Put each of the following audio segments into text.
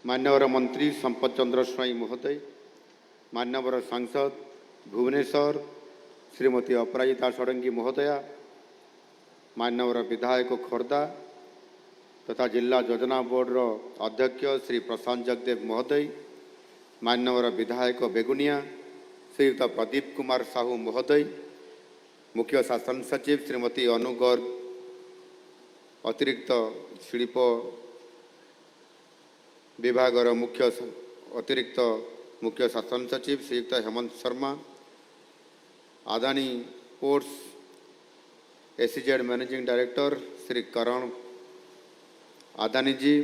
मान्यवर मंत्री संपत चंद्र स्वाई महोदय, मान्यवर सांसद भुवनेश्वर श्रीमती अपराजिता षडंगी महोदया, मान्यवर विधायक खोर्धा तथा जिला योजना बोर्ड अध्यक्ष श्री प्रशांत जगदेव महोदय, मान्यवर विधायक बेगुनिया श्रीयुक्त प्रदीप कुमार साहू महोदय, मुख्य शासन सचिव श्रीमती अनु गर्ग, अतिरिक्त शिल्प विभाग अतिरिक्त मुख्य शासन सचिव श्रीयुक्त Hemant Sharma, Adani ports SEZ managing director Shri Karan Adani ji,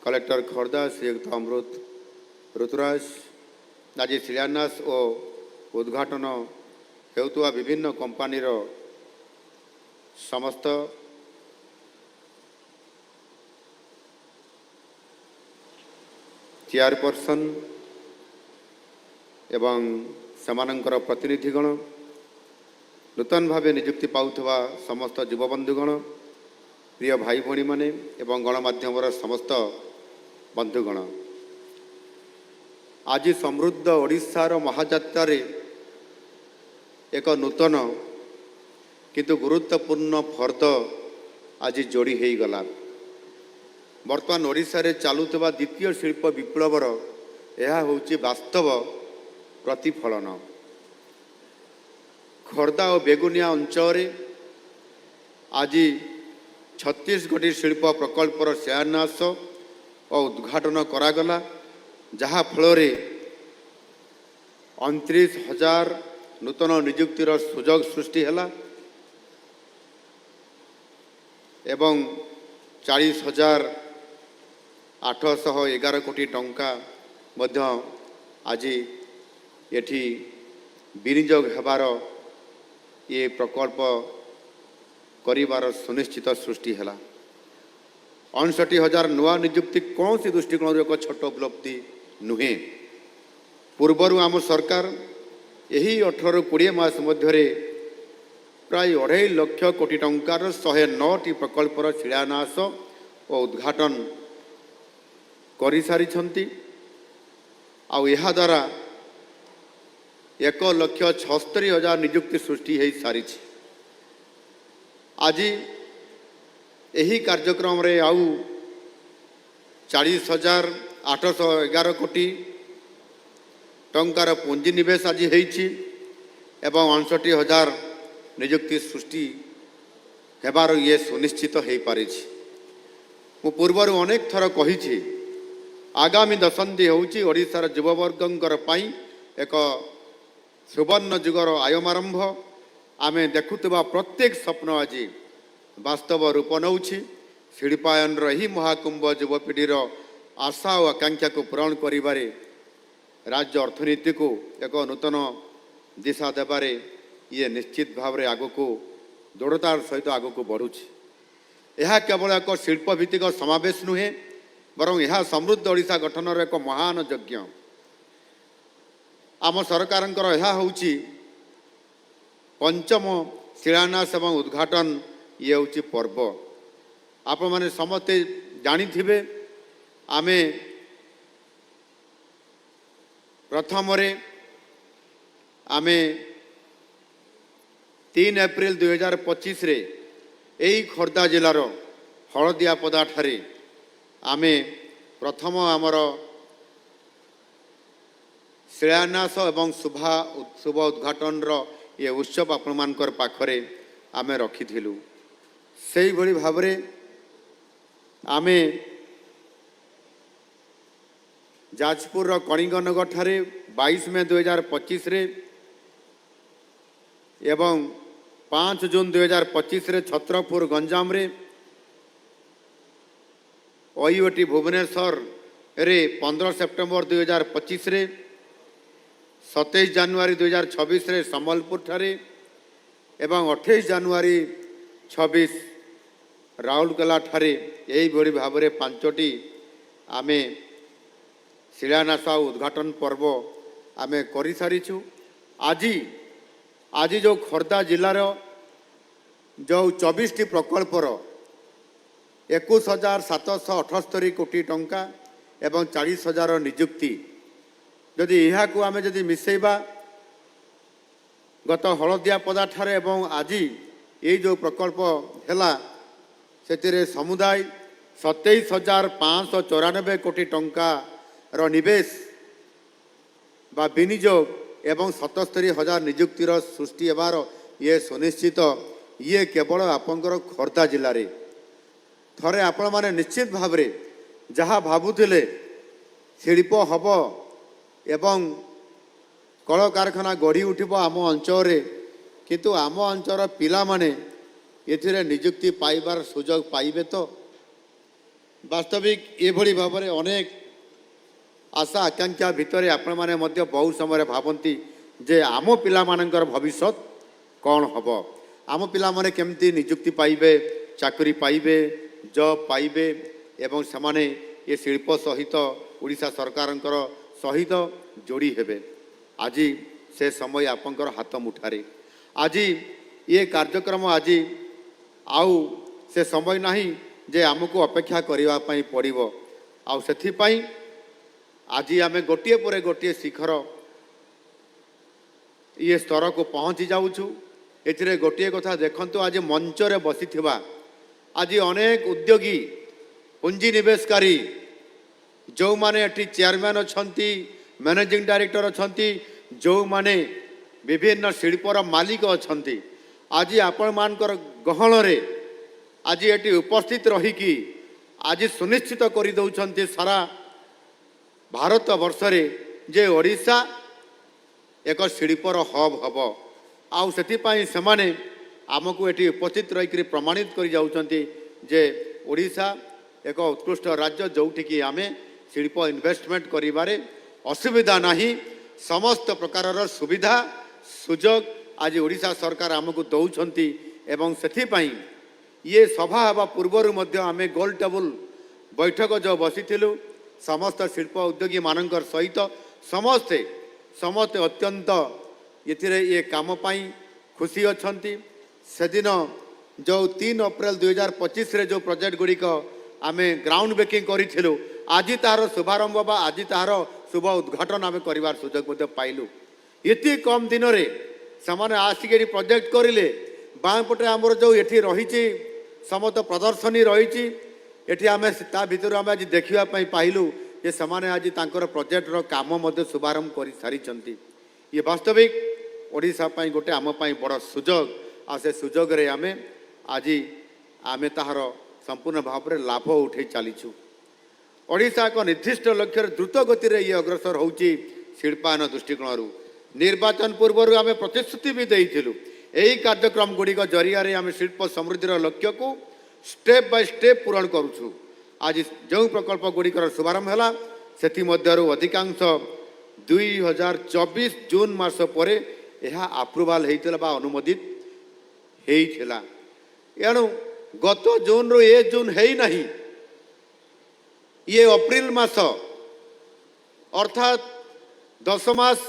collector Khordha श्रीयुक्त अमृत ऋतुराज, आज शिलान्यास और उद्घाटन हेउतुवा विभिन्न कंपानीर समस्त चेयरपर्सन एवं सेमानंकर प्रतिनिधिगण, नूतन भावे नियुक्ति पाउथवा समस्त युवबंधुगण, प्रिय भाई भणी माने एवं गणमाध्यमर समस्त बंधुगण, आज समृद्ध ओडिशार महायात्रारे एक नूतन किंतु गुरुत्वपूर्ण फर्द आज जोड़ी हो गला। वर्तमान ओडिशा रे चालुवा द्वितीय शिल्प विप्लवर यह होची वास्तव प्रतिफलन। खोर्धा और बेगुनिया अंचल आज 36 गोटी शिल्प प्रकल्पर शिलान्यास और उद्घाटन करागला, जहा फल 29,000 नूतन नियुक्तिर सुजोग सृष्टि है एवं 40,811 कोटी टंका मध्य आज एठी विनियोग हेबार ये प्रकल्प करिवार सुनिश्चित सृष्टि है। 59,000 नुआ नियुक्ति कौन सी दृष्टिकोण एक छोट उपलब्धि नुहे। पूर्वर आम सरकार यही 18-20 मास मध्य प्राय 2.5 लाख कोटी टंकार 109टी प्रकल्पर शिलान्यास और उद्घाटन कर सारी आ द्वारा 1,76,000 नियुक्ति सृष्टि हो सारी। आज यही कार्यक्रम रे आउ 40,811 कोटी टंकार पुंजीनिवेश आज होइछि एवं 59,000 नियुक्ति सृष्टि हेबार ये सुनिश्चित हो पारि। मु पूर्वर अनेक थर कही आगामी दशंधि होउछि ओडिशार युववर्गंकर पई एक सुवर्ण जुगर आयमारंभ। आमे देखुवा प्रत्येक स्वप्न आज वास्तव रूप नौछि। शिल्पायन रही महाकुंभ युवपीढ़ीर आशा और आकांक्षा को पूरण करिबारे राज्य अर्थनीति को एक नूतन दिशा देबारे ये निश्चित भाव में आग को दृढ़तार सहित आग को बढ़ुछि। यह केवल एक शिल्पभित्तिक समावेश नुहे, बरं यह समृद्ध ओडिशा गठनर एक महान यज्ञ। आम सरकारंकर यह होउछि पंचम शिलान्यास एवं उद्घाटन ये होउछि पर्व। आप माने समस्ते जानिथिबे आमे प्रथम आमे 3 एप्रिल 2025 रे यही खोर्धा जिलार हलदियापदा ठारे आमे प्रथम आमर शिलान्यास एवं शुभ उद्घाटन ये उत्सव आपण मानकर पाखरे आमे रखिथिलु। सेही भली भाबरे आमे जाजपुर कणिंगनगर ठारे 22 मई 2025 रे एवं 5 जून 2025 रे छत्रपुर गंजाम रे, ओईओटी भुवनेश्वर रे 15 सेप्टेम्बर 2025 रे, 27 जनवरी 2026 रे संबलपुर ठारे एवं 28 जनवरी 26 राउरकेला ठारे यही भली भाव में 5टी आमे शिलान्यास उद्घाटन पर्व आमे करि सारिछु। आज जो खोर्धा जिलार जो 24 प्रकल्पर 21,778 कोटी टंका एवं 40,000 निजुक्ति जदि यह आम जदि मिसेबा गत हलदिया पदा ठारे एवं आज ये जो प्रकल्प है से समुदाय 27,594 कोटी टंकार निवेश बा विनियोग एवं 77,000 निजुक्तिर सृष्टि हेबार ये सुनिश्चित ये केवल आपंकर खोर्धा जिले में थरे आपण माने निश्चित भाव में जहाँ भावुले शिल्प हम एवं कल कारखाना गढ़ी उठब आम अंचल किंतु आम अंचल पिला माने एथिरे निजुक्ति पाइबार सुजोग पाइबे तो वास्तविक एभली भाव में अनेक आशा आकांक्षा भितर आपण माने मध्य बहुत समय भावती जे आम पिला मानकर भविष्य कौन हम आम पिला माने केमती निजुक्ति पाइबे चाकरी पाइबे जॉब पाइबे एवं समाने ये शिल्प सहित उड़ीसा सरकार सहित जोड़ी हेबे आज से समय आपंकर हाथ मुठारे आज ये कार्यक्रम आज आउ से समय नहीं जे आमको अपेक्षा करने पड़ो आउ से आज आम गोटे पर गोटे शिखर ये स्तर को पहुँची जाऊँ एथिरे गोटे कथा देखंतु आज मंचरे बसी आज अनेक उद्योगी पुंजीनिवेशकारी जो माने एटी चेयरमैन अच्छी मैनेजिंग डायरेक्टर अच्छी जो माने विभिन्न शिल्पर मालिक अच्छी आज आपण मानकर गहन आज एटी उपस्थित रहीकि आज सुनिश्चित कर दौरान सारा भारत वर्षरे जे ओडिशा एक शिल्पर हब हम आउ से माने आमको ये उपस्थित रही प्रमाणित कर जाउछंती जे ओडिशा एक उत्कृष्ट राज्य जोटिकी आमे शिल्प इन्वेस्टमेंट करिबारे असुविधा नहीं समस्त प्रकार सुविधा सुजोग आज ओडिशा सरकार आमको दौरान एवं से ये सभा हवा पूर्वर मध्य आमे गोल टेबुल बैठक जो बसीलु समस्त शिल्प उद्योगी मानकर सहित समस्ते समस्ते अत्यंत ये काम पाई खुशी अच्छी से दिन जो 3 अप्रैल 2025 रे जो प्रोजेक्ट गुड़िक आम ग्राउंड ब्रेकिंग करूँ आज तार शुभारंभ बा आज तार शुभ उद्घाटन आम कर सुजोग पाइलु ये कम दिन में से आसिक प्रोजेक्ट करें बाँपटे आमर जो ये रही समस्त प्रदर्शनी रही ये आम भितर आम आज देखापी पाइलु जे से आज तांकर प्रोजेक्टर काम शुभारंभ कर सारी ये वास्तविक ओडिशा पाई गोटे आम पाई बड़ सुजोग आ से सुजोग रे आमे आज आमे ताहार संपूर्ण भाव में लाभ उठे चलीचु ओडिशा एक निर्दिष्ट लक्ष्य द्रुत गति रे ये अग्रसर होउची शिल्पायन दृष्टिकोण निर्वाचन पूर्व आम प्रतिश्रुति भी देइथिलु यही कार्यक्रम गुड़िक जरिया आम शिल्प समृद्धिर लक्ष्य को स्टेप बाय स्टेप पूरण करुछु आज जो प्रकल्प गुड़िकर शुभारंभ है से अधिकांश 2024 जून मास पर यह अप्रूवाल होता अनुमोदित होता एणु गत जून रू ये जून है नहीं ये अप्रैल मास अर्थात 10 मास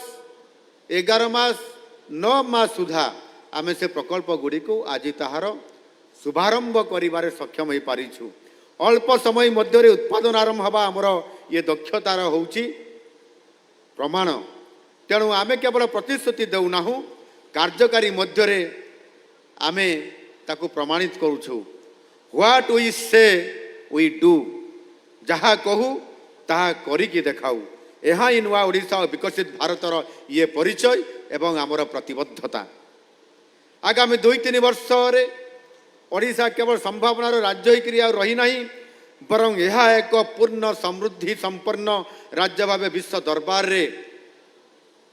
11 मास 9 मास सुधा आम से प्रकल्प गुड़ी को आज ताहार शुभारंभ करिबारे सक्षम हो पारिछु अल्प समय मध्य उत्पादन आरंभ हवा आमर ये दक्षतार होउची प्रमाण तेणु आमे केवल प्रतिश्रुति देउना कार्यकारी मध्य आमे ताकू प्रमाणित करूछु व्हाट वी से वी डू जहाँ कहू ताहा करिकी देखाऊ यह ही नुआ ओडिशा और विकसित भारतर ये परिचय एवं आमर प्रतिबद्धता आगामी 2-3 वर्ष ओडिशा केवल संभावनार राज्य होकर रही नहीं बरं यह एक पूर्ण समृद्धि संपन्न राज्य भाव विश्व दरबार रे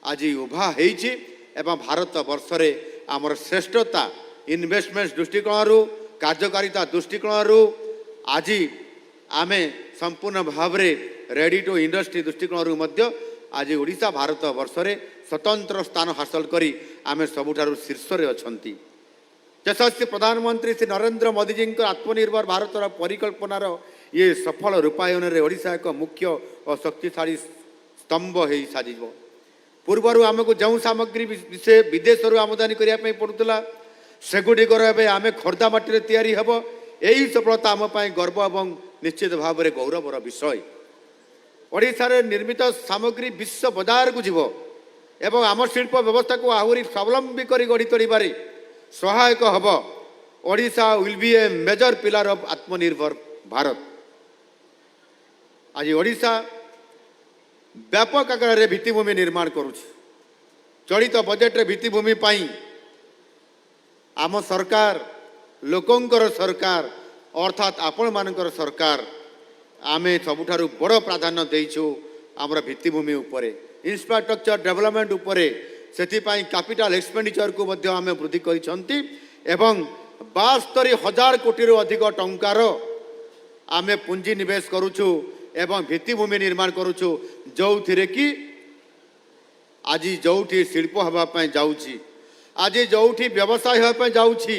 आज उभा होइछि एवं भारत वर्ष रे आमर श्रेष्ठता इन्वेस्टमेंट दृष्टिकोण कार्यकारिता दृष्टिकोण आज आमे संपूर्ण भाव रे रेडी टू इंडस्ट्री दृष्टिकोण आज ओडिशा भारत वर्ष रे स्वतंत्र स्थान हासिल करी आमे सबुठारु शीर्ष रे अछंती यशस्वी प्रधानमंत्री श्री नरेंद्र मोदी जी आत्मनिर्भर भारत परिकल्पनार ये सफल रूपायन रे ओडिशा एक मुख्य और शक्तिशाली स्तंभ हो साजिब पूर्वर आमको जो सामग्री विदेश आमदानी करने पड़ूला सेगुड़िकर एवं आम खोर्धा माटी तैयारी हेब यही सफलता आम गर्व और निश्चित भाव में गौरवर विषय। ओडिशा रे निर्मित सामग्री विश्व बाजार को जीव एवं आम शिल्प व्यवस्था को आहरी स्वावलंबी कर गढ़ी तोड़बारे सहायक हब। Odisha will be a major pillar of Atmanirbhar Bharat. आज ओडिशा व्यापक आकार में भित्तिभूमि निर्माण करुछि। चलित बजेट रे भित्तिभूमि पाई आम सरकार लोकंकर सरकार अर्थात आपण मानकर सरकार आमे सबुठारु बड़ प्राधान्य देइछु आमर भित्तिभूमि उपरे इंफ्रास्ट्रक्चर डेवलपमेंट उपरे सेथिपाई कैपिटल एक्सपेंडिचर को मध्य आमे वृद्धि करिसंती एवं 72,000 कोटी रु अधिक टंकार आमे पूंजी निवेश करूछु एवं भित्तिभूमि निर्माण करूछु जो थिरे कि आज जोठी शिल्प हवा पय जाउछि आज जोठी व्यवसाय हवा पय जाउछि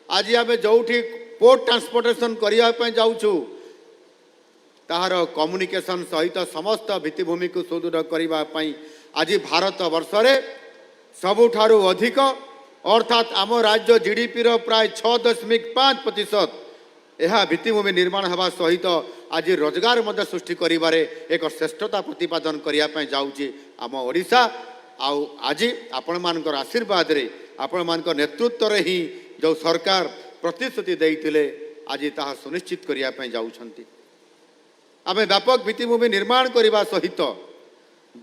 आज आमे जोठी पोर्ट ट्रांसपोर्टेशन करिया पय जाउछु ताहार कम्युनिकेशन सहित समस्त भित्तिभूमि को सुदृढ़ करने आज भारत वर्ष रे सबुठारु अधिक अर्थात आम राज्य जीडीपी रो प्राय 6.5% यह भित्तिभूमि निर्माण हवा सहित आज रोजगार मध्य सृष्टि करिबारे एक श्रेष्ठता प्रतिपादन करने जाऊँगी आम ओडिशा। आउ आज आपण मानकर आशीर्वाद रे आपण मानकर नेतृत्व रे ही जो सरकार प्रतिश्रुति देइतिले आज ताहा सुनिश्चित करने जाउछंती। आमे व्यापक भित्तिभूमि निर्माण करने सहित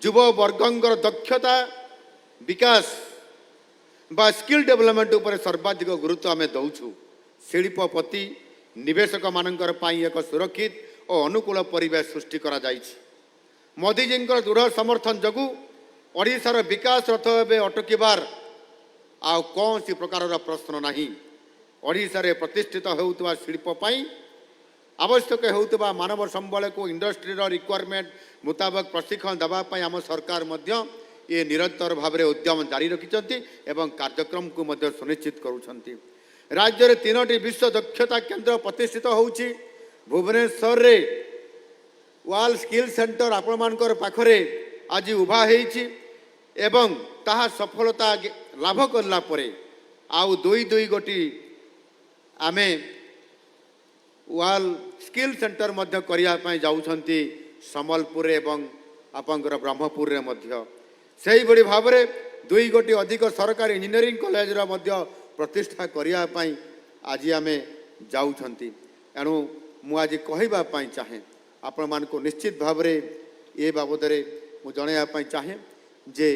युव वर्गंकर दक्षता विकास बा स्किल डेवलपमेंट उपर सर्वाधिक गुरुत्व आमे दउछु। शिल्पपति निवेशक मानकर पाई एक सुरक्षित और अनुकूल परिवेश सृष्टि करा जाइछि। मोदी जी दृढ़ समर्थन जगु ओडिशार विकास रथ एवं अटकिबार आ कौन सी प्रकार प्रश्न नहीं। ओडिशा रे प्रतिष्ठित होउतबा शिल्प पाई आवश्यक होउतबा मानव संबल को इंडस्ट्री रिक्वायरमेंट मुताबक प्रशिक्षण देवाई आम सरकार मध्य ये निरंतर भाव में उद्यम जारी रखिंट एवं कार्यक्रम को मध्य सुनिश्चित करुछंती। राज्य में 3टी विश्व दक्षता केंद्र प्रतिष्ठित होउछि। भुवनेश्वर रे वाल स्किल सेंटर आपण मानकर पाखरे आज उभा हेछि एवं ताहा सफलता लाभ करला परे आउ दुई गोटी आमे वाल स्किल सेंटर मध्य करिया जाउछंती संबलपुर एवं आपंकर ब्रह्मपुर रे मध्य सही बड़ी भाव में 2 गोटी अधिक सरकारी इंजीनियरिंग कॉलेज रा मध्य प्रतिष्ठा करिया आज आमे जाउछंती। एणु मु आज कहबा चाहे आपण मान को निश्चित भाव में ये बाबद रे मु जणाइबा चाहे जे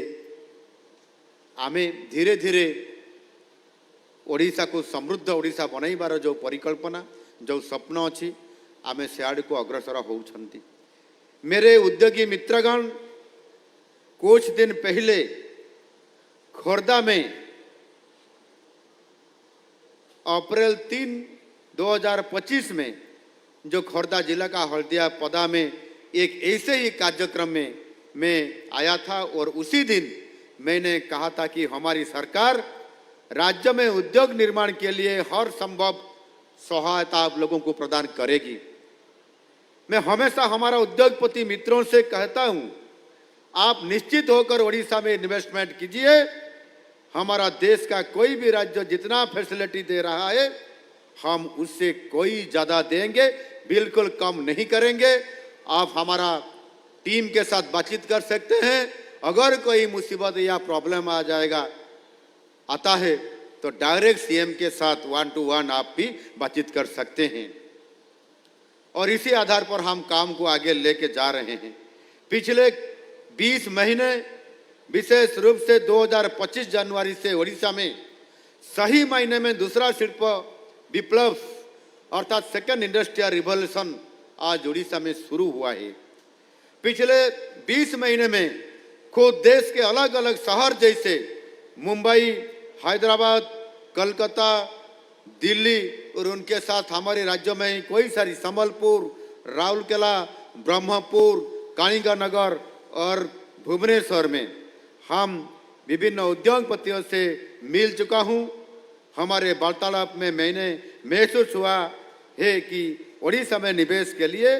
आमे धीरे धीरे ओडिशा को समृद्ध ओडिशा बनैबार जो परिकल्पना जो स्वप्न अच्छी आमे सियाड़ को अग्रसर होउछंती। मेरे उद्योगी मित्रगण कुछ दिन पहले खोर्धा में अप्रैल 3, 2025 में जो खोर्धा जिला का हल्दिया पदा में एक ऐसे ही कार्यक्रम में मैं आया था और उसी दिन मैंने कहा था कि हमारी सरकार राज्य में उद्योग निर्माण के लिए हर संभव सहायता आप लोगों को प्रदान करेगी। मैं हमेशा हमारा उद्योगपति मित्रों से कहता हूं आप निश्चित होकर ओडिशा में इन्वेस्टमेंट कीजिए। हमारा देश का कोई भी राज्य जितना फैसिलिटी दे रहा है हम उससे कोई ज़्यादा देंगे, बिल्कुल कम नहीं करेंगे। आप हमारा टीम के साथ बातचीत कर सकते हैं। अगर कोई मुसीबत या प्रॉब्लम आ जाएगा आता है तो डायरेक्ट सीएम के साथ 1 to 1 आप भी बातचीत कर सकते हैं और इसी आधार पर हम काम को आगे लेके जा रहे हैं। पिछले 20 महीने विशेष रूप से 2025 जनवरी से ओडिशा में सही महीने में दूसरा शिल्प विप्लव अर्थात सेकेंड इंडस्ट्रियल रिवॉल्यूशन आज ओडिशा में शुरू हुआ है। पिछले 20 महीने में खुद देश के अलग अलग शहर जैसे मुंबई, हैदराबाद, कलकत्ता, दिल्ली और उनके साथ हमारे राज्य में कोई सारी संबलपुर, राउरकेला, ब्रह्मपुर, कालिका नगर और भुवनेश्वर में हम विभिन्न उद्योगपतियों से मिल चुका हूं। हमारे वार्तालाप में मैंने महसूस हुआ है कि ओडिशा में निवेश के लिए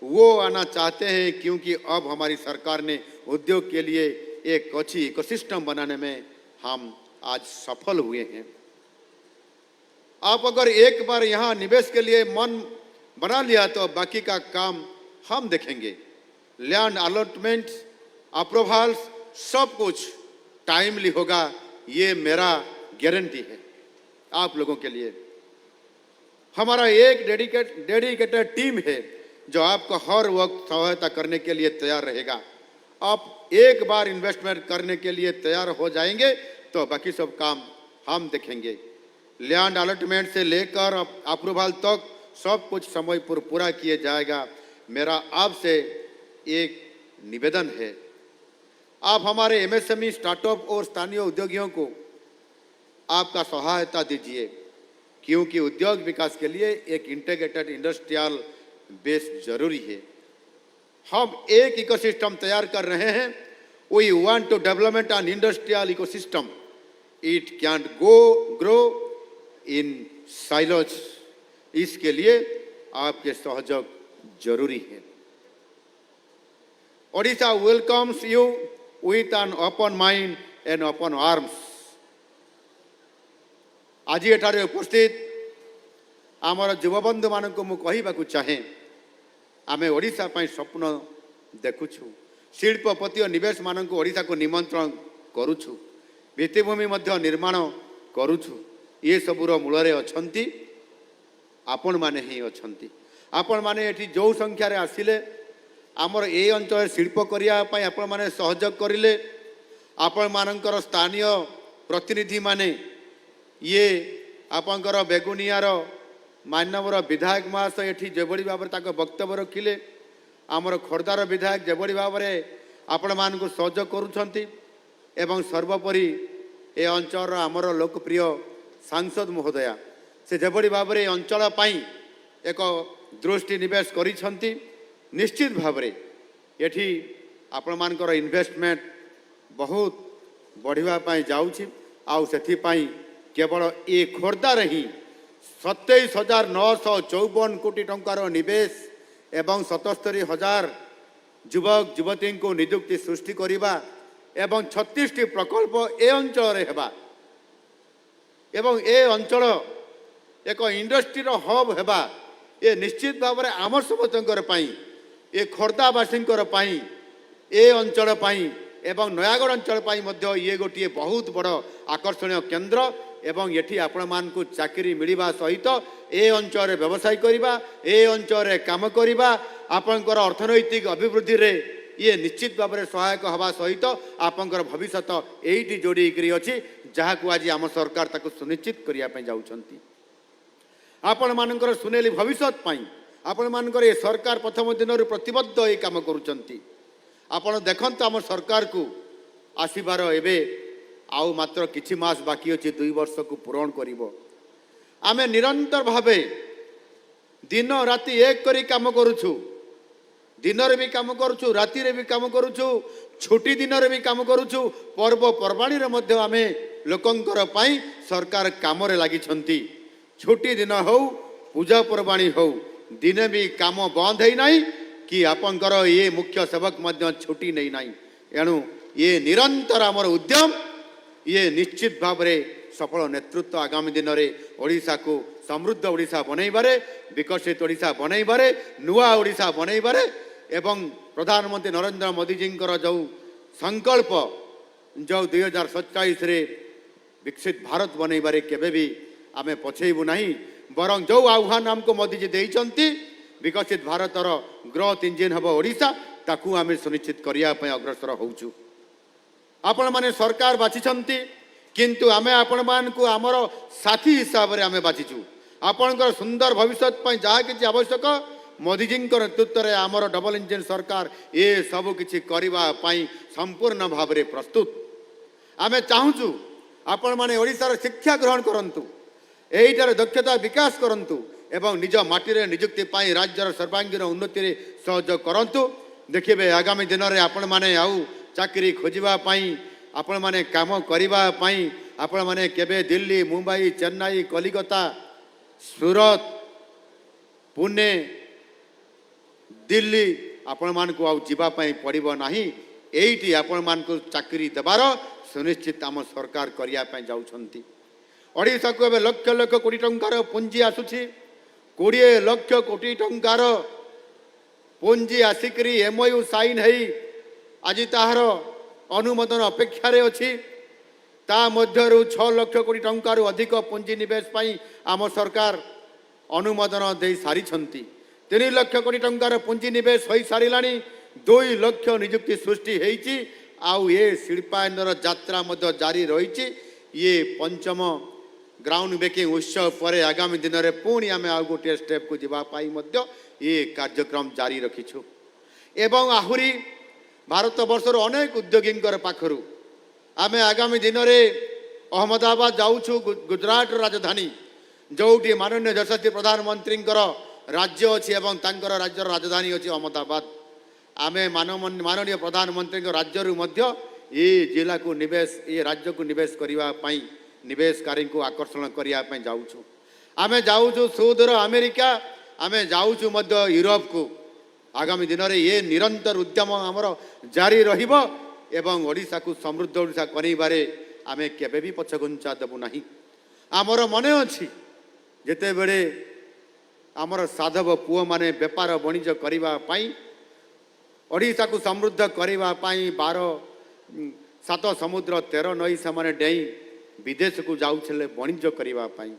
वो आना चाहते हैं क्योंकि अब हमारी सरकार ने उद्योग के लिए एक अच्छी इकोसिस्टम बनाने में हम आज सफल हुए हैं। आप अगर एक बार यहाँ निवेश के लिए मन बना लिया तो बाकी का काम हम देखेंगे। लैंड अलॉटमेंट, अप्रूवल्स, सब कुछ टाइमली होगा, ये मेरा गारंटी है आप लोगों के लिए। हमारा एक डेडिकेटेड टीम है जो आपको हर वक्त सहायता करने के लिए तैयार रहेगा। आप एक बार इन्वेस्टमेंट करने के लिए तैयार हो जाएंगे तो बाकी सब काम हम देखेंगे। लैंड अलॉटमेंट से लेकर अप्रूवल तक सब कुछ समय पर पूरा किया जाएगा। मेरा आपसे एक निवेदन है, आप हमारे एमएसएमई, स्टार्टअप और स्थानीय उद्योगियों को आपका सहायता दीजिए, क्योंकि उद्योग विकास के लिए एक इंटीग्रेटेड इंडस्ट्रियल बेस जरूरी है। हम एक इकोसिस्टम तैयार कर रहे हैं। We want to development an industrial ecosystem. It can grow in silos. इसके लिए आपके सहयोग जरूरी है। Odisha welcomes you with an open mind and open arms. आज एठारे उपस्थित आमर युवबंधु मानक मु कहबाकू चाहे, आमे ओडिशा पई स्वप्न देखुछु। शिल्पपति और निवेश मानक ओडिशा को निमंत्रण करुछु। भित्तिभूमि मध्य निर्माण करुछु। ये सबुर मूल अछंती आपण माने ही अछंती। आपण माने एठी जो संख्या रे आसिले आमर ए अंचल शिल्प करिया पई आपण माने सहयोग करिले। आपण मानकर स्थानीय प्रतिनिधि माने ये आपंकर बेगुनियार मानवर विधायक महाशय एठी जेबड़ी भाव में वक्तव्य रखिले। आमर खोर्धार विधायक जेबड़ी भाव में आपण मान को सहयोग करुछंती। एवं सर्वोपरि ए अंचल आमर लोकप्रिय सांसद महोदया से जेबड़ी भाव में अंचल पाई एक दृष्टि निवेश करिछंती। निश्चित भाव में एठी आपण मानकर इन्वेस्टमेंट बहुत बढ़िया पाई जाउछि। आउ सेथि पाई केवल ये खोर्धार ही 27,954 कोटी टंकार निवेश एवं 77,000 युवक युवती को नियुक्ति सृष्टि करिबा एवं 36टी प्रकल्प ए अंचल रे हेबा एवं ए अंचल एक इंडस्ट्री हब हेबा। ये निश्चित भाव में आम समस्तंकर पाई, ए खोर्धावासींकर पाई, ए अंचल पाई एवं नयागढ़ अंचल पाई मध्य ये गोटे बहुत बड़ आकर्षणीय केंद्र। एवं येठी आपण मान को चाकरी मिलिबा सहित ए अंचल व्यवसाय करिबा, ए अंचल काम करिबा, आपनकर अर्थनैतिक अभिवृद्धि रे ये निश्चित भाव में सहायक हवा सहित आपनकर भविष्य एइटी जोड़ी करी अछि, जहा को आज आम सरकार ताको सुनिश्चित करिया पय जाउछंती। आपण मानकर सुनेली भविष्य पई आपण मानकर ए सरकार प्रथम दिन प्रतिबद्ध ए काम करूछंती। आपण देखंत आम सरकार को आसीबार एबे आउ मात्र किछि मास बाकी अछि 2 वर्ष को पूरण करिवो। आमे निरंतर भावे दिन राति एक करी काम करूछु। दिन रे भी काम करूछु, राति रे भी काम करूछु, छुट्टी दिन रे भी काम करूछु, पर्व पर्वाणी रे मध्य आमे लोकंकर पाई सरकार काम रे लागि छंती। छुट्टी दिन हो, पूजा पर्वाणी हो, दिन भी काम बंद है नहीं कि आपंकर ये मुख्य सेवक मध्य छुट्टी नहीं नहीं। एणु ये निरंतर आमर उद्यम ये निश्चित भाव में सफल नेतृत्व आगामी दिन में ओडिशा को समृद्ध ओडिशा बनैबारे, विकसित ओडिशा बनैबारे, नुआ ओडिशा बनैबारे एवं प्रधानमंत्री नरेंद्र मोदी जी जो संकल्प जो 2047 रे विकसित भारत बनैबारे केबे भी आमे पछेबू नहीं। बरं जो आह्वान हमको मोदी जी देइचंती विकसित भारतर ग्रोथ इंजिन हम ओडिशा, ताकू आमे सुनिश्चित करिया पय अग्रसर होउछु। आपण माने सरकार बाछिछंती, किंतु आमे आपण मान को आमर साथी हिसाब रे आमे बाछिछु। आपणकर सुंदर भविष्य पय जहा किछि आवश्यक मोदी जी नेतृत्व में आमर डबल इंजिन सरकार ये सब किछि करिबा पय संपूर्ण भाव में प्रस्तुत। आमे चाहूछु आपण माने ओडिशार शिक्षा ग्रहण करंतु, एइटार दक्षता विकास करंतु एवं निज माटी रे नियुक्ति पाई राज्यर सर्वांगीन उन्नति रे सहयोग करंतु। देखिबे आगामी दिन में आपण माने आउ चाकरी खोजिबा पाई, आपण माने काम करिबा पाई, आपण माने केबे दिल्ली, मुंबई, चेन्नई, कलिकता, सूरत, पुणे, दिल्ली आपण मान को आउ जीवा पाई पड़िबो नाही। एइटी आपण मान को चाकरी देबार सुनिश्चित आम सरकार करिया पाई जाउछंती। ओडिशा को एवं लक्ष लक्ष कोटी टंकार पुंजी आसुची 20 लक्ष कोटी टंकार पुंजी आसिकरी एमओयू साइन है आज ताहार अनुमोदन अपेक्षार अच्छी ता मध्यरु 6 लक्ष कोटी टंकार अधिक पुंजी निवेश पाई आम सरकार अनुमोदन दे सारी 3 लक्ष कोटी टंकार पुंजी निवेश हो साराणी 2 लक्ष नियुक्ति सृष्टि होती आउ ये शिल्पायनर यात्रा मध्य जारी रही ये पंचम ग्राउंड ब्रेकिंग उत्सव पर आगामी दिन में पुणी आम आ गोटे स्टेप को जीवाई ये कार्यक्रम जारी रखीछु एवं आहुरी भारत वर्षर अनेक उद्योगी पाखर आम आगामी दिन में अहमदाबाद जाऊँ गुजरात राजधानी जोटी माननीय यशस्वी प्रधानमंत्री राज्य अच्छी एवं तांकर राज्यर राजधानी अच्छी अहमदाबाद आम माननीय प्रधानमंत्री राज्य ये जिला को निवेश ये राज्य को निवेश करने निवेशकारी को आकर्षण करने जाऊँ आम जाऊँ सुदूर अमेरिका आम जाऊँ यूरोप को आगामी दिन में ये निरंतर उद्यम आमर जारी रहिबो एवं ओडिशा को समृद्ध ओडिशा करबारे आमे केबे भी पछघुंचा देबु नाही आमर मने अछि जेते बेले आमर साधव पुओ माने व्यापार वाणिज्य करबा पई ओडिशा को समृद्ध करबा पई 7 समुद्र 13 नई से डेई विदेश को जाउछले वाणिज्य करबा पई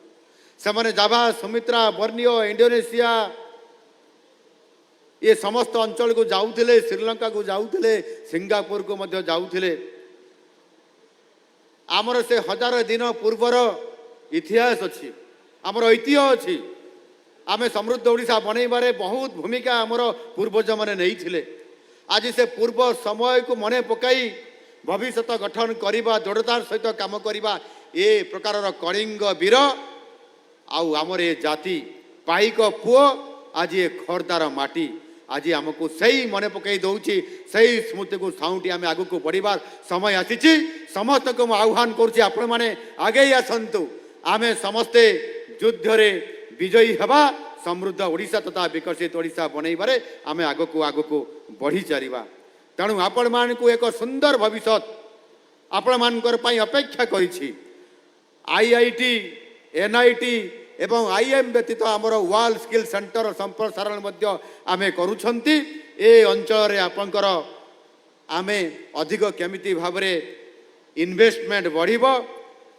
से जाभा सुमित्रा बर्नियो इंडोनेशिया ये समस्त अंचल को जाऊले श्रीलंका को जाऊले सिंगापुर को मध्य जाऊले आमर से 1000 दिन पूर्वर इतिहास अच्छी आमर ऐतिह्य अच्छी आमे समृद्ध ओडिशा बनैबारे बहुत भूमिका आमर पूर्वज माने नहीं आज से पूर्व समय को मने पकाई भविष्य गठन करने दृढ़तार सहित काम करने ये प्रकार कलिंग वीर आउ आमर ये जाति पाइक पुओ आज ये खरदार माटी आज आमको सही मन पकई दौची सही स्मृति को साउंटी आम आग को बढ़िबार समय आसी समस्त को आह्वान करुच्ची आपण मैंने आगे आसतु आम समस्ते युद्ध रे विजयी हवा समृद्ध ओडिशा तथा विकसित ओडिशा बनैबारे आम आग को बढ़ी चलिबा तेणु आपण मान को एक सुंदर भविष्य आपण मानकर पई अपेक्षा करिछि आईआईटी एनआईटी एवं आईएम व्यतीत आमर वाल स्किल सेंटर संप्रसारण मध्य आमे करूछंती ए अंचल रे आपनकर आमे अधिक केमिति भाबरे इन्वेस्टमेंट बढ़िबो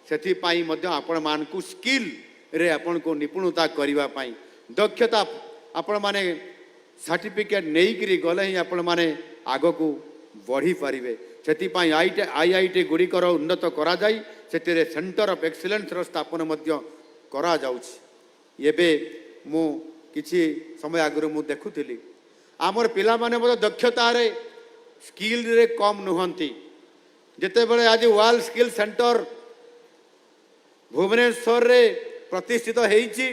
सेथि पाई मध्य आपण मान को स्किल रे आपण को निपुणता करिवा पाई दक्षता आपण माने सर्टिफिकेट नेई करी गले ही आपण माने आगो को बढ़ी पारिबे सेथि पाई आईआईटी गुड़िकर उन्नत करा जाई सेतिरे सेंटर ऑफ एक्सीलेंस रो स्थापन मध्य करा जाउछि एबे मु किछि समय आगु मु देखुथिली आमर पिला माने बड दक्षता रे स्किल रे कम नुहंती जेते बेले आज वाल स्किल सेंटर भुवनेश्वर रे प्रतिष्ठित हेइछि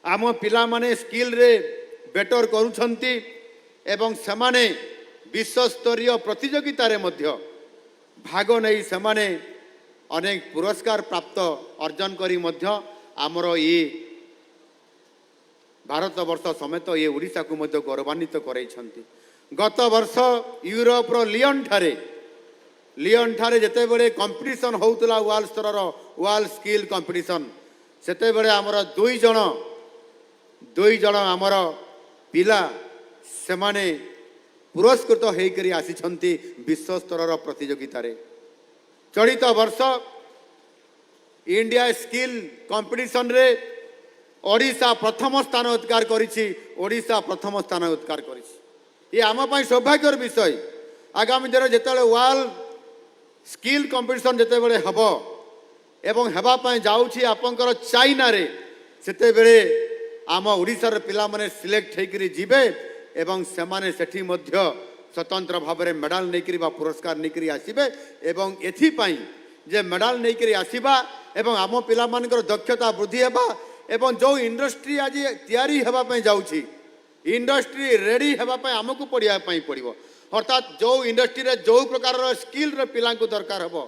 आम पिला माने स्किल रे बेटर करूछंती एवं समाने विश्व स्तरीय प्रतियोगिता रे मध्य भाग नहीं समाने अनेक पुरस्कार प्राप्त अर्जन करी मध्य आमर ये भारत वर्ष समेत ये ओडिशा को मध्य गौरवान्वित करैछंती गत वर्ष यूरोप रो लियन ठारे जेते बेले कंपटीशन होउतला वाल स्तर रो वाल स्किल कंपटीशन सेते बेले आमर दुई जण आमर पिला से माने पुरस्कृत होकर आसी विश्व स्तर प्रतियोगिता रे चलित वर्ष इंडिया स्किल कंपटीशन रे ओडिशा प्रथम स्थान अधिकार करिछि ओडिशा प्रथम स्थान अधिकार करिछि ये आम पई सौभाग्यर विषय आगामी दिन जेतेबेले वाल स्किल कंपटीशन जेतेबेले हबो एवं हेबा पई जाउछि आपनकर चाइना रे सेतेबेले आम ओडिशार पिला माने सिलेक्ट हेकरी जिबे एवं सेमाने सेठी मध्य स्वतंत्र भाव में मेडाल नहीं बा पुरस्कार नहीं आसबे एवं एथिपाई जे मेडाल नहीं आसबा एवं आम पिला मानकर दक्षता वृद्धि हेबा एवं जो इंडस्ट्री आज तैयारी हेबापई जाउछि इंडस्ट्री रेडी हेबापई आमको पढ़िया पड़ो अर्थात जो इंडस्ट्री रे जो प्रकार स्किल रे पिला को दरकार हेबो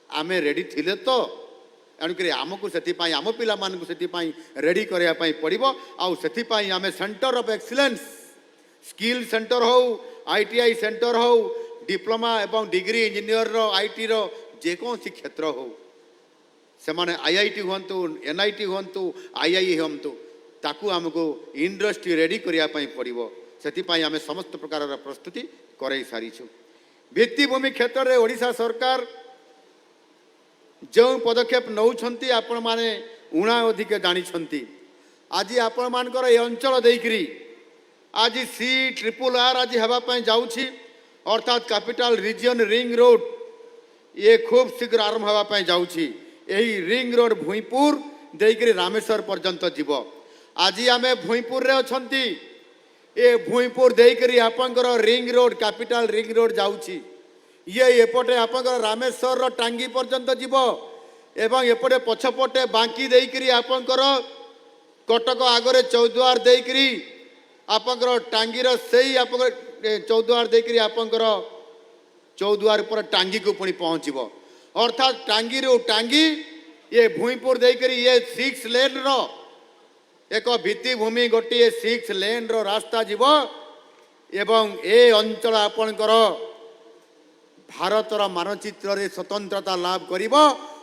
आमे रेडी थिले तो एणुक आमको से आम पिला मानकु से रेडी करने पड़ो आउ से आम centre of excellence skill centre हो आईटीआई सेंटर हो डिप्लोमा एवं डिग्री इंजीनियर रो आईटी रो जेकोसी क्षेत्र हो ସେମାନେ IIT ହୁଅନ୍ତୁ, NIT ହୁଅନ୍ତୁ, II ହୁଅନ୍ତୁ, ତାକୁ ଆମକୁ ଇଣ୍ଡଷ୍ଟ୍ରି ରେଡ଼ି କରିବା ପାଇଁ ପଡ଼ିବ। ସେଥିପାଇଁ ଆମେ ସମସ୍ତ ପ୍ରକାରର ପ୍ରସ୍ତୁତି କରାଇ ସାରିଛୁ। ଭିତ୍ତିଭୂମି କ୍ଷେତ୍ରରେ ଓଡ଼ିଶା ସରକାର ଯେଉଁ ପଦକ୍ଷେପ ନେଉଛନ୍ତି ଆପଣମାନେ ଉଣା ଅଧିକ ଜାଣିଛନ୍ତି। ଆଜି ଆପଣମାନଙ୍କର ଏ ଅଞ୍ଚଳ ଦେଇକରି ଆଜି CRRR ଆଜି ହେବା ପାଇଁ ଯାଉଛି, ଅର୍ଥାତ୍ କ୍ୟାପିଟାଲ ରିଜିଅନ୍ ରିଙ୍ଗ ରୋଡ୍ ଇଏ ଖୁବ୍ ଶୀଘ୍ର ଆରମ୍ଭ ହେବା ପାଇଁ ଯାଉଛି। ଏହି ରିଙ୍ଗ ରୋଡ୍ ଭୁଇଁପୁର ଦେଇକରି ରାମେଶ୍ୱର ପର୍ଯ୍ୟନ୍ତ ଯିବ। ଆଜି ଆମେ ଭୁଇଁପୁରରେ ଅଛନ୍ତି, ଏ ଭୁଇଁପୁର ଦେଇକରି ଆପଣଙ୍କର ring road capital ring road ଯାଉଛି। ଇଏ ଏପଟେ ଆପଣଙ୍କର ରାମେଶ୍ୱରର ଟାଙ୍ଗୀ ପର୍ଯ୍ୟନ୍ତ ଯିବ ଏବଂ ଏପଟେ ପଛପଟେ ବାଙ୍କି ଦେଇକରି ଆପଣଙ୍କର କଟକ ଆଗରେ ଚୌଦ୍ୱାର ଦେଇକରି ଆପଣଙ୍କର ଟାଙ୍ଗୀର ସେଇ ଆପଣଙ୍କର ଚୌଦ୍ୱାର ଦେଇକରି ଆପଣଙ୍କର ଚୌଦ୍ୱାର ପରେ ଟାଙ୍ଗୀକୁ ପୁଣି ପହଞ୍ଚିବ। ଅର୍ଥାତ୍ ଟାଙ୍ଗୀରୁ ଟାଙ୍ଗୀ ଇଏ ଭୁଇଁପୁର ଦେଇକରି ଇଏ 6 ଲେନ୍ର ଏକ ଭିତ୍ତିଭୂମି ଗୋଟିଏ 6 ଲେନ୍ର ରାସ୍ତା ଯିବ ଏବଂ ଏ ଅଞ୍ଚଳ ଆପଣଙ୍କର ଭାରତର ମାନଚିତ୍ରରେ ସ୍ୱତନ୍ତ୍ରତା ଲାଭ କରିବ।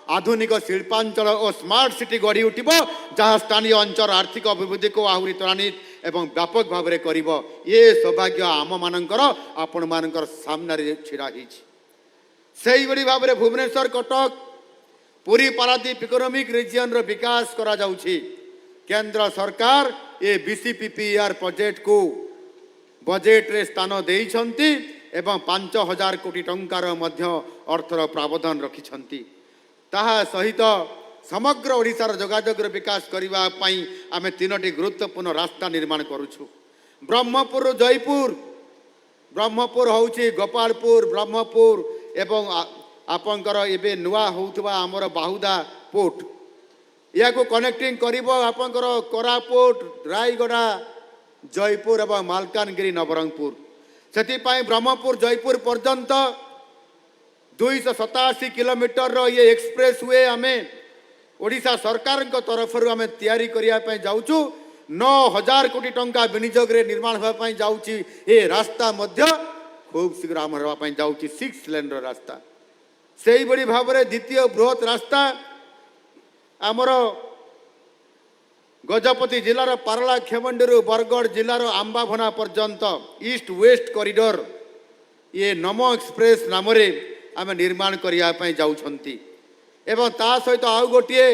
ଆଧୁନିକ ଶିଳ୍ପାଞ୍ଚଳ ଓ ସ୍ମାର୍ଟ ସିଟି ଗଢ଼ି ଉଠିବ, ଯାହା ସ୍ଥାନୀୟ ଅଞ୍ଚଳ ଆର୍ଥିକ ଅଭିବୃଦ୍ଧିକୁ ଆହୁରି ତ୍ୱରାନ୍ୱିତ ଏବଂ ବ୍ୟାପକ ଭାବରେ କରିବ। ଏ ସୌଭାଗ୍ୟ ଆମମାନଙ୍କର ଆପଣମାନଙ୍କର ସାମ୍ନାରେ ଛିଡ଼ା ହେଇଛି। ସେଇଭଳି ଭାବରେ ଭୁବନେଶ୍ୱର, କଟକ, ପୁରୀ, ପାରାଦୀପ ଇକୋନୋମିକ୍ ରିଜିଅନ୍ର ବିକାଶ କରାଯାଉଛି। କେନ୍ଦ୍ର ସରକାର ଏ BCPPR ପ୍ରୋଜେକ୍ଟକୁ ବଜେଟ୍ରେ ସ୍ଥାନ ଦେଇଛନ୍ତି ଏବଂ 5,000 କୋଟି ଟଙ୍କାର ମଧ୍ୟ ଅର୍ଥର ପ୍ରାବଧାନ ରଖିଛନ୍ତି। ତାହା ସହିତ ସମଗ୍ର ଓଡ଼ିଶାର ଯୋଗାଯୋଗର ବିକାଶ କରିବା ପାଇଁ ଆମେ 3ଟି ଗୁରୁତ୍ୱପୂର୍ଣ୍ଣ ରାସ୍ତା ନିର୍ମାଣ କରୁଛୁ। ବ୍ରହ୍ମପୁରରୁ ଜୟପୁର, ବ୍ରହ୍ମପୁର ହେଉଛି ଗୋପାଳପୁର, ବ୍ରହ୍ମପୁର ଏବଂ ଆପଣଙ୍କର ଏବେ ନୂଆ ହେଉଥିବା ଆମର ବାହୁଦା ପୋର୍ଟ, ଏହାକୁ କନେକ୍ଟିଂ କରିବ ଆପଣଙ୍କର କୋରାପୁଟ, ରାୟଗଡ଼ା, ଜୟପୁର ଏବଂ ମାଲକାନଗିରି, ନବରଙ୍ଗପୁର। ସେଥିପାଇଁ ବ୍ରହ୍ମପୁର ଜୟପୁର ପର୍ଯ୍ୟନ୍ତ 287 କିଲୋମିଟରର ଇଏ ଏକ୍ସପ୍ରେସ୍ ୱେ ଆମେ ଓଡ଼ିଶା ସରକାରଙ୍କ ତରଫରୁ ଆମେ ତିଆରି କରିବା ପାଇଁ ଯାଉଛୁ। 9,000 କୋଟି ଟଙ୍କା ବିନିଯୋଗରେ ନିର୍ମାଣ ହେବା ପାଇଁ ଯାଉଛି। ଏ ରାସ୍ତା ମଧ୍ୟ ଖୁବ୍ ଶୀଘ୍ର ଆମର ହେବା ପାଇଁ ଯାଉଛି 6 ଲେନ୍ର ରାସ୍ତା। ସେଇଭଳି ଭାବରେ ଦ୍ୱିତୀୟ ବୃହତ ରାସ୍ତା ଆମର ଗଜପତି ଜିଲ୍ଲାର ପାରଳା ଖେମଣ୍ଡିରୁ ବରଗଡ଼ ଜିଲ୍ଲାର ଆମ୍ବାଭନା ପର୍ଯ୍ୟନ୍ତ ଇଷ୍ଟ ୱେଷ୍ଟ କରିଡର ଇଏ ନମୋ ଏକ୍ସପ୍ରେସ୍ ନାମରେ ଆମେ ନିର୍ମାଣ କରିବା ପାଇଁ ଯାଉଛନ୍ତି। ଏବଂ ତା ସହିତ ଆଉ ଗୋଟିଏ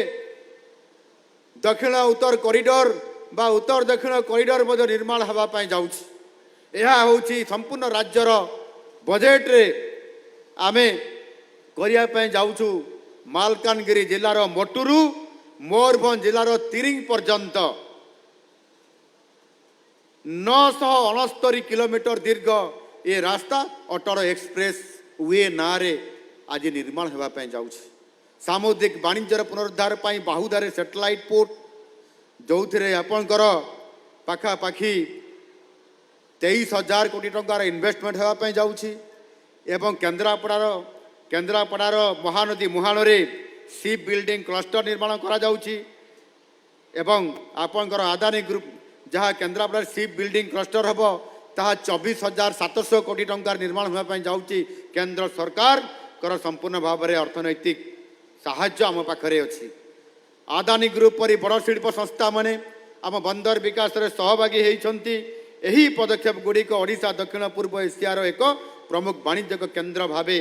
ଦକ୍ଷିଣ ଉତ୍ତର କରିଡର ବା ଉତ୍ତର ଦକ୍ଷିଣ କରିଡର ମଧ୍ୟ ନିର୍ମାଣ ହେବା ପାଇଁ ଯାଉଛି। ଏହା ହେଉଛି ସମ୍ପୂର୍ଣ୍ଣ ରାଜ୍ୟର ବଜେଟ୍ରେ ଆମେ କରିବା ପାଇଁ ଯାଉଛୁ। ମାଲକାନଗିରି ଜିଲ୍ଲାର ମୋଟୁରୁ ମୟୂରଭଞ୍ଜ ଜିଲ୍ଲାର ତିରିଙ୍ଗ ପର୍ଯ୍ୟନ୍ତ 969 କିଲୋମିଟର ଦୀର୍ଘ ଏ ରାସ୍ତା ଅଟଳ ଏକ୍ସପ୍ରେସ୍ ୱେ ନାଁରେ ଆଜି ନିର୍ମାଣ ହେବା ପାଇଁ ଯାଉଛି। ସାମୁଦ୍ରିକ ବାଣିଜ୍ୟର ପୁନରୁଦ୍ଧାର ପାଇଁ ବାହୁଦାରେ ସ୍ୟାଟେଲାଇଟ୍ ପୋର୍ଟ, ଯେଉଁଥିରେ ଆପଣଙ୍କର ପାଖାପାଖି 23,000 କୋଟି ଟଙ୍କାର ଇନଭେଷ୍ଟମେଣ୍ଟ ହେବା ପାଇଁ ଯାଉଛି। ଏବଂ କେନ୍ଦ୍ରାପଡ଼ାର ମହାନଦୀ ମୁହାଣରେ ସିପ୍ ବିଲ୍ଡିଂ କ୍ଲଷ୍ଟର ନିର୍ମାଣ କରାଯାଉଛି। ଏବଂ ଆପଣଙ୍କର ଆଦାନୀ ଗ୍ରୁପ ଯାହା କେନ୍ଦ୍ରାପଡ଼ାରେ ସିପ୍ ବିଲ୍ଡିଂ କ୍ଲଷ୍ଟର ହେବ, ତାହା 24,700 କୋଟି ଟଙ୍କାର ନିର୍ମାଣ ହେବା ପାଇଁ ଯାଉଛି। କେନ୍ଦ୍ର ସରକାରଙ୍କର ସମ୍ପୂର୍ଣ୍ଣ ଭାବରେ ଅର୍ଥନୈତିକ ସାହାଯ୍ୟ ଆମ ପାଖରେ ଅଛି। ଆଦାନୀ ଗ୍ରୁପ ପରି ବଡ଼ ଶିଳ୍ପ ସଂସ୍ଥାମାନେ ଆମ ବନ୍ଦର ବିକାଶରେ ସହଭାଗୀ ହୋଇଛନ୍ତି। ଏହି ପଦକ୍ଷେପ ଗୁଡ଼ିକ ଓଡ଼ିଶା ଦକ୍ଷିଣ ପୂର୍ବ ଏସିଆର ଏକ ପ୍ରମୁଖ ବାଣିଜ୍ୟିକ କେନ୍ଦ୍ର ଭାବେ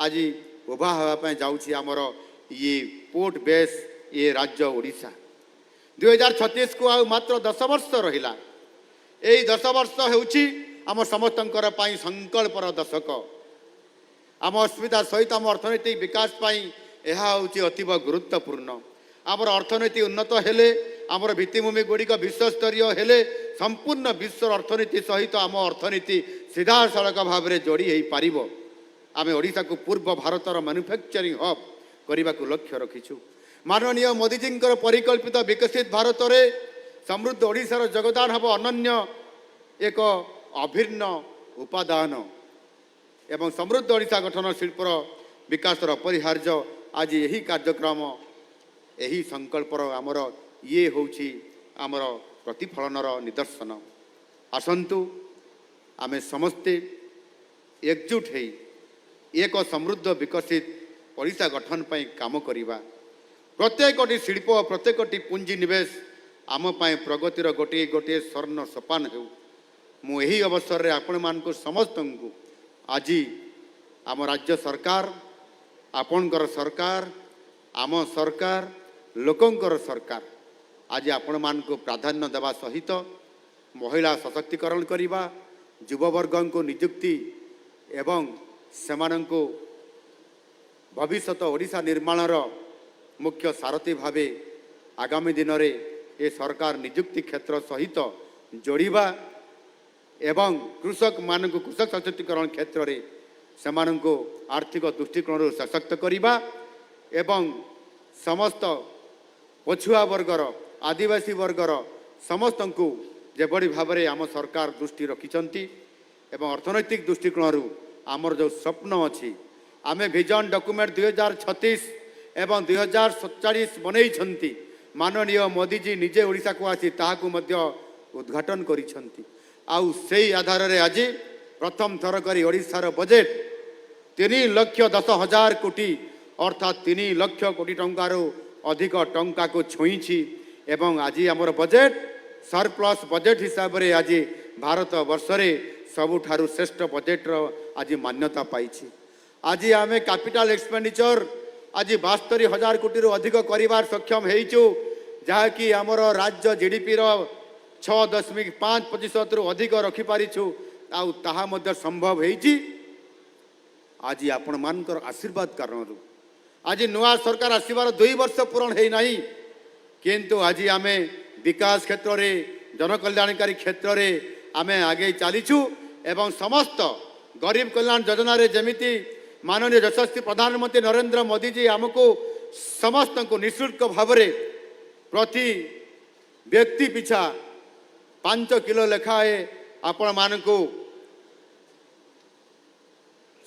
ଆଜି ଉଭା ହେବା ପାଇଁ ଯାଉଛି। ଆମର ଇଏ ପୋର୍ଟ ବେସ୍ ଇଏ ରାଜ୍ୟ ଓଡ଼ିଶା। 2036କୁ ଆଉ ମାତ୍ର 10 ବର୍ଷ ରହିଲା। ଏହି 10 ବର୍ଷ ହେଉଛି ଆମ ସମସ୍ତଙ୍କର ପାଇଁ ସଂକଳ୍ପର ଦଶକ। ଆମ ଅସ୍ମିତା ସହିତ ଆମ ଅର୍ଥନୈତିକ ବିକାଶ ପାଇଁ ଏହା ହେଉଛି ଅତୀବ ଗୁରୁତ୍ୱପୂର୍ଣ୍ଣ। ଆମର ଅର୍ଥନୀତି ଉନ୍ନତ ହେଲେ, ଆମର ଭିତ୍ତିଭୂମି ଗୁଡ଼ିକ ବିଶ୍ୱସ୍ତରୀୟ ହେଲେ, ସମ୍ପୂର୍ଣ୍ଣ ବିଶ୍ୱର ଅର୍ଥନୀତି ସହିତ ଆମ ଅର୍ଥନୀତି ସିଧାସଳଖ ଭାବରେ ଯୋଡ଼ି ହୋଇପାରିବ। ଆମେ ଓଡ଼ିଶାକୁ ପୂର୍ବ ଭାରତର ମାନୁଫ୍ୟାକ୍ଚରିଂ ହବ୍ କରିବାକୁ ଲକ୍ଷ୍ୟ ରଖିଛୁ। ମାନନୀୟ ମୋଦିଜୀଙ୍କର ପରିକଳ୍ପିତ ବିକଶିତ ଭାରତରେ ସମୃଦ୍ଧ ଓଡ଼ିଶାର ଯୋଗଦାନ ହେବ ଅନନ୍ୟ ଏକ ଅଭିନ୍ନ ଉପାଦାନ ଏବଂ ସମୃଦ୍ଧ ଓଡ଼ିଶା ଗଠନ ଶିଳ୍ପର ବିକାଶର ଅପରିହାର୍ଯ୍ୟ। ଆଜି ଏହି କାର୍ଯ୍ୟକ୍ରମ, ଏହି ସଂକଳ୍ପର ଆମର ଇଏ ହେଉଛି ଆମର ପ୍ରତିଫଳନର ନିଦର୍ଶନ। ଆସନ୍ତୁ ଆମେ ସମସ୍ତେ ଏକଜୁଟ ହୋଇ ଏକ ସମୃଦ୍ଧ ବିକଶିତ ଓଡ଼ିଶା ଗଠନ ପାଇଁ କାମ କରିବା। प्रत्येकटी शिल्प प्रत्येकटी पुंजी निवेश आम प्रगतिर गोटे गोटे स्वर्ण सोपान हो। मु यही अवसर रे आपण मानक समस्त को आज आम राज्य सरकार आपणकर सरकार आम सरकार लोकंकर सरकार आज आपण मानक प्राधान्य देवा सहित महिला सशक्तिकरण करवा युववर्ग को नियुक्ति एवं सेमानंको भविष्यत ओडिशा निर्माणर मुख्य सारथी भावे आगामी दिन में ये सरकार नियुक्ति क्षेत्र सहित जोड़िबा एवं कृषक मान कृषक सशक्तिकरण क्षेत्र में सेमानंको आर्थिक दृष्टिकोण सशक्त करवा एवं समस्त पछुआ वर्गर आदिवासी वर्गर समस्त को जेभली भाव में आम सरकार दृष्टि रखिंट एवं अर्थनैतिक दृष्टिकोण आमर जो स्वप्न अच्छी आम विजन डॉक्यूमेंट 2036 एवं 2047 बनई माननीय मोदीजी निजे ओडिशा को आसी ताहाकु मध्य उद्घाटन करिसेंती। आउ सेही आधार रे आज प्रथम थर करी ओडिशार बजेट 3,10,000 कोटी अर्थात 3 लाख कोटी टंकार अधिक टंका को छुईची एवं आज आमर बजेट सरप्लस बजेट हिसाब रे आज भारत वर्ष रे सबुठारु श्रेष्ठ बजेट आज मान्यता पाई। आज आम कैपिटल एक्सपेंडिचर आज 72,000 कोटी अधिक करिवार सक्षम हेइचु जहाँकि आमर राज्य जीडीपी रो 6.5% रु अधिक रखि पारिछु आउ ताहा मध्य संभव हेइची आज आपण मानकर आशीर्वाद कारण आज नुआ सरकार आसीबार 2 वर्ष पूर्ण है नहीं किंतु आज आमे विकास क्षेत्र रे जनकल्याणकारी क्षेत्र रे आमे आगे चलीछु एवं समस्त गरीब कल्याण योजना रे जमिति माननीय यशस्वी प्रधानमंत्री नरेंद्र मोदी जी आमको समस्त को निःशुल्क भाव में प्रति व्यक्ति पिछा 5 किलो लेखाए आपण मानकु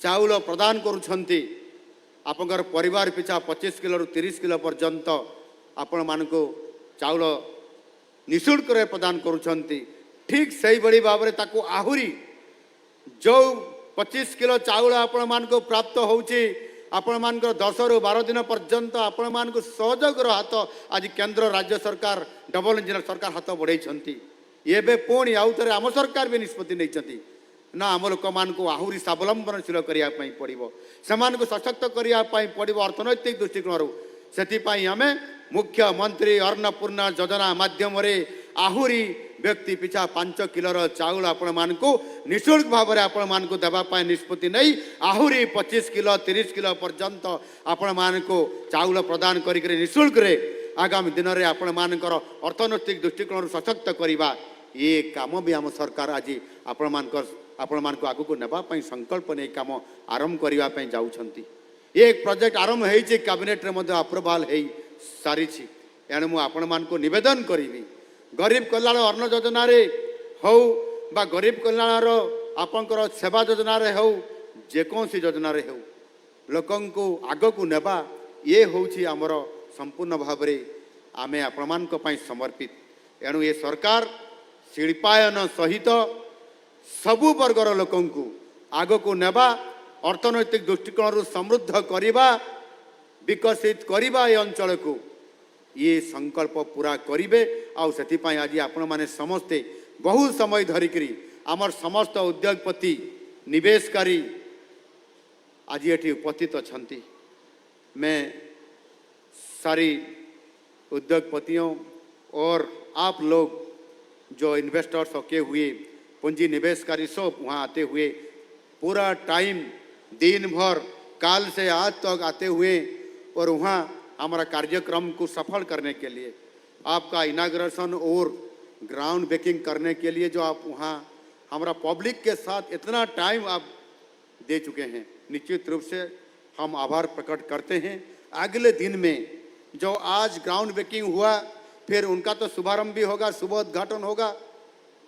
चाउल प्रदान करुछंती आपनकर परिवार पिछा 25 किलो रु 30 किलो पर्यंत आपण मानकु चाउल निःशुल्क रे प्रदान करुछंती। ठीक सही बड़ी भाव में ताकू आहुरी जो 25 किलो चाउल आपण मानकु प्राप्त होउची आपण मानकर 10 रु 12 दिन पर्यंत आपण मानकु सहयोग हाथ आज केंद्र राज्य सरकार डबल इंजिन सरकार हाथ बढ़ाई छंती। एबे पुणी आउ थे आम सरकार भी निष्पत्ति नहीं छंती ना आम लोक मान को आहुरी स्वावलंबनशील करिया पई पड़िबो समान को सशक्त करिया पई पड़िबो अर्थनैतिक दृष्टिकोण से आम मुख्यमंत्री अन्नपूर्णा योजना माध्यम आहुरी व्यक्ति पिछा 5 किलोर चाउल आपण मानकु निःशुल्क भाव में आपण मानकु देबा पई निष्पत्ति नहीं आहुरी 25 किलो 30 किलो पर्यंत आपण मानकु चाउल प्रदान करी निःशुल्क रे आगामी दिन में आपण मानकर अर्थनैतिक दृष्टिकोण सशक्त करवा ये काम भी आम सरकार आज आपण मानकु आगु को नेबा पई संकल्प नहीं काम आरंभ करबा पई जाउछंती। एक प्रोजेक्ट आरंभ होईछि कैबिनेट रे मध्ये अप्रूवल हेई सारिछि एणु मु आपण मानकु निवेदन करिवि गरीब कल्याण अन्न योजना रे हौ बा गरीब कल्याण रो आपनकर सेवा योजना रे हौ जेकोसी योजना रे हौ लोकन को आगो को नेबा ये होछि हमर संपूर्ण भाव रे आमे आपण मानक पई समर्पित एणु ये सरकार शिल्पायन सहित सबु वर्गर लोकन को आगो को नेबा अर्थनैतिक दृष्टिकोण समृद्ध करवा विकसित करवा ये अंचल को ये संकल्प पूरा करिवे आउ सेथिपाई आज आपण माने समस्ते बहुत समय धरिकरी आमर समस्त उद्योगपति निवेशकारी आज ये उपस्थित अछंती। मैं सारी उद्योगपतियों और आप लोग जो इन्वेस्टर्स होके हुए पूंजी निवेशकारी सब वहाँ आते हुए पूरा टाइम दिन भर काल से आज तक आते हुए और वहाँ हमारा कार्यक्रम को सफल करने के लिए आपका इनाग्रेशन और ग्राउंड ब्रेकिंग करने के लिए जो आप वहाँ हमारा पब्लिक के साथ इतना टाइम आप दे चुके हैं निश्चित रूप से हम आभार प्रकट करते हैं। अगले दिन में जो आज ग्राउंड ब्रेकिंग हुआ फिर उनका तो शुभारंभ भी होगा शुभ उद्घाटन होगा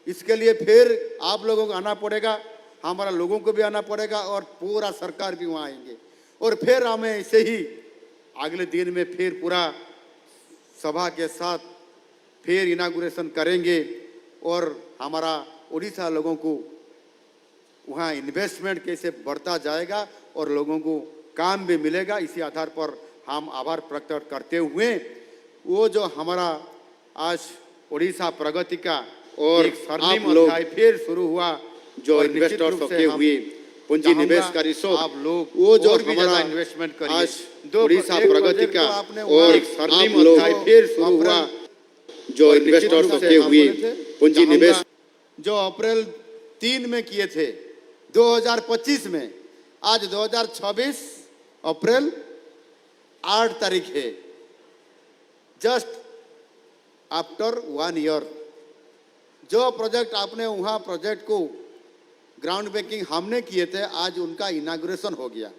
इसके लिए फिर आप लोगों को आना पड़ेगा हमारा लोगों को भी आना पड़ेगा और पूरा सरकार भी वहाँ आएंगे और फिर हमें ऐसे ही अगले दिन में फिर पूरा सभा के साथ फिर इनागुरेशन करेंगे और हमारा उड़ीसा लोगों को वहाँ इन्वेस्टमेंट कैसे बढ़ता जाएगा और लोगों को काम भी मिलेगा इसी आधार पर हम आभार प्रकट करते हुए वो जो हमारा आज उड़ीसा प्रगति का और एक स्वर्णिम आप लोग अध्याय फिर शुरू हुआ, जो और निश्चित इन्वेस्टर्स रूप से होते हम हुए पूंजी चाहूंगा निवेशकारी सब आप लोग वो जो और भी हमारा ज्यादा इन्वेस्टमेंट करिए। आज दो उड़ीसा एक प्रगति प्रोजेक्ट का तो आपने और वहाँ एक स्वर्णिम आप लोग अध्याय फिर शुरू हुआ, जो और निश्चित इन्वेस्टर्स रूप से होते हम हुए बोले थे, पूंजी चाहूंगा निवेश जो अप्रैल 3 में किए थे 2025 में, आज 2026 अप्रैल 8 तारीख है, जस्ट आफ्टर 1 ईयर जो प्रोजेक्ट आपने वहाँ प्रोजेक्ट को ग्राउंड ब्रेकिंग हमने किए थे, आज उनका इनाग्रेशन हो गया।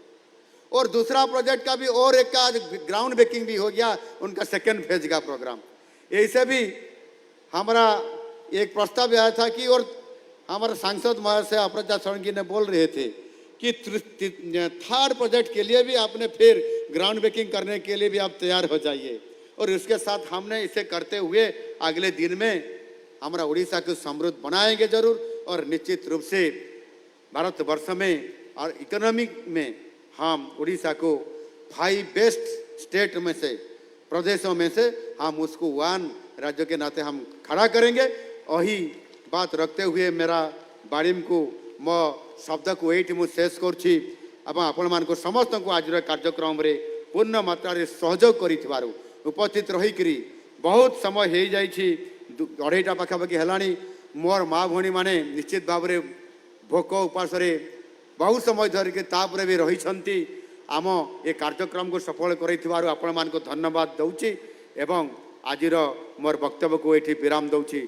और दूसरा प्रोजेक्ट का भी और एक का आज ग्राउंड ब्रेकिंग भी हो गया, उनका सेकेंड फेज का प्रोग्राम। ऐसे भी हमारा एक प्रस्ताव आया था कि, और हमारे सांसद महाशय अपराजा सोलंकी ने बोल रहे थे कि थर्ड प्रोजेक्ट के लिए भी आपने फिर ग्राउंड ब्रेकिंग करने के लिए भी आप तैयार हो जाइए। और इसके साथ हमने इसे करते हुए अगले दिन में हमारा उड़ीसा को समृद्ध बनाएंगे जरूर, और निश्चित रूप से भारतवर्ष में और इकोनॉमिक में हम उड़ीसा को 5 बेस्ट स्टेट में से, प्रदेशों में से हम उसको 1 राज्य के नाते हम खड़ा करेंगे। वही बात रखते हुए मेरा बाड़ीम को मो शब्द को ये मुझे शेष करुँची। आपण मान समस्त को आज कार्यक्रम रे पूर्ण मात्रा रे सहयोग करिथिबारु उपस्थित रही बहुत समय हो जाइछि, 2:30 पाखापाखि है। मोर माँ भौणी माने निश्चित भाव में भोक उपास बहुत समय धरिक तापर भी रही आम ए कार्यक्रम को सफल कर आपण मान धन्यवाद दूची एवं आज मोर वक्तव्य को ये विराम दूची।